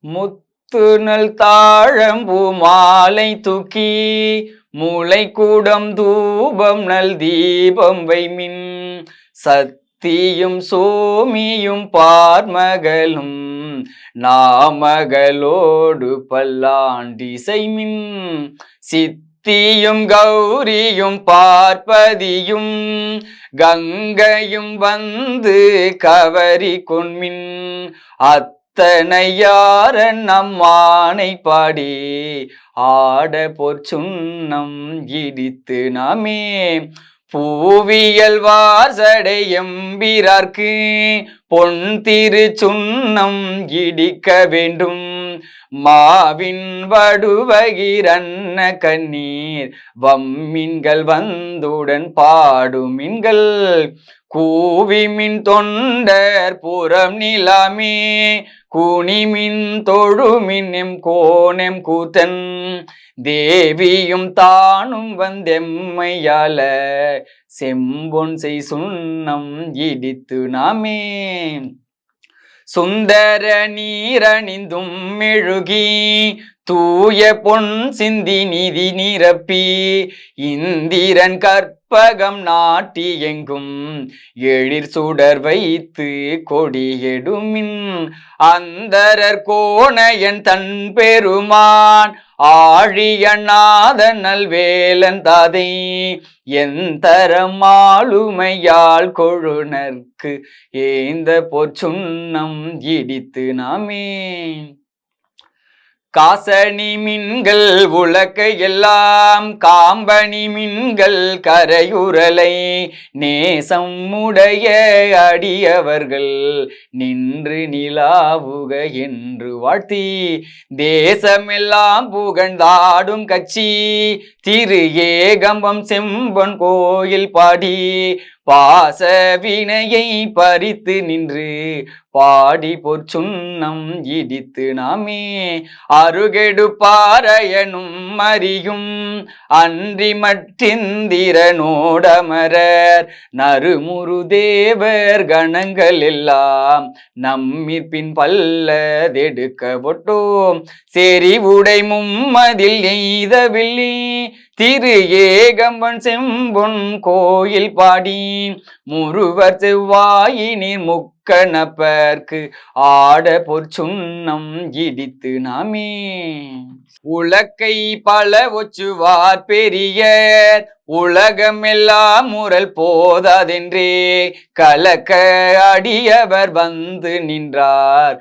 முத்துநல் தாழம்பூ மாலை தூக்கி மூளை கூடம் தூபம் நல் தீபம் வைமின் சத்தியும் சோமியும் பார்மகளும் நாமகளோடு பல்லாண்டிசைமின் சித்தியும் கௌரியும் பார்ப்பதியும் கங்கையும் வந்து கவரி கொன்மின் அத்தனையாரன் நம்மானை பாடி ஆட பொற்சுன்னம் இடித்து நாமே பூவியல் வார்சடை எம்பிரார்க்கு பொன் திரு சுன்னம் இடிக்க வேண்டும் மாவின் வடுவகிரன்ன கண்ணீர் வம்மின்கள் வந்துடன் பாடுமின்கள் கூவிமின் தொண்டர் புறம் நிலாமே கூனிமின் தொழுமின் எம் கோணெம் கூத்தன் தேவியும் தானும் வந்தெம்மையால செம்பொன் செய் சுன்னம் இடித்து நாமே சுந்தர நீரணிந்தும் மெழுகி தூய பொன் சிந்தி நிதி நிரப்பி இந்திரன் கற்பகம் நாட்டி எங்கும் எழிற் சுடர் வைத்து கொடியெடுமின் அந்தரர் கோணையன் தன் பெருமான் ஆழியநாதன் நல்வேலன் தாதை எந்தரம் ஆளுமையால் கொழுனர்க்கு ஏந்த பொற்சுன்னம் இடித்து நாமே காசணி மின்கள் உலக்க எல்லாம் காம்பணி மின்கள் கரையுரலை நேசம் உடைய அடியவர்கள் நின்று நிலாவுக என்று வாழ்த்தி தேசமெல்லாம் புகழ்ந்தாடும் கட்சி திரு ஏகம்பம் செம்பொன் கோயில் பாடி பாச வினையை பறித்து நின்று பாடி பொற்சுன்னம் இடித்து நாமே அருகெடு பாறையனும் அறியும் அன்றி மற்றிந்திரனோடமரர் நறுமுரு தேவர் கணங்கள் எல்லாம் நம்மிற்பின் பல்லதெடுக்க ஒட்டோம் செறிவுடை மும்மதில் எய்தவில்லி திரு ஏகம்பன் செம்பொன் கோயில் பாடி முருவர் செவ்வாயினீர் முக்கணப்பர்க்கு ஆட பொற்சுன்னம் இடித்து நாமே உலக்கை பல ஒச்சுவார் பெரியர் உலகமெல்லாம் முரல் போதாதென்றே கலக்க அடியவர் வந்து நின்றார்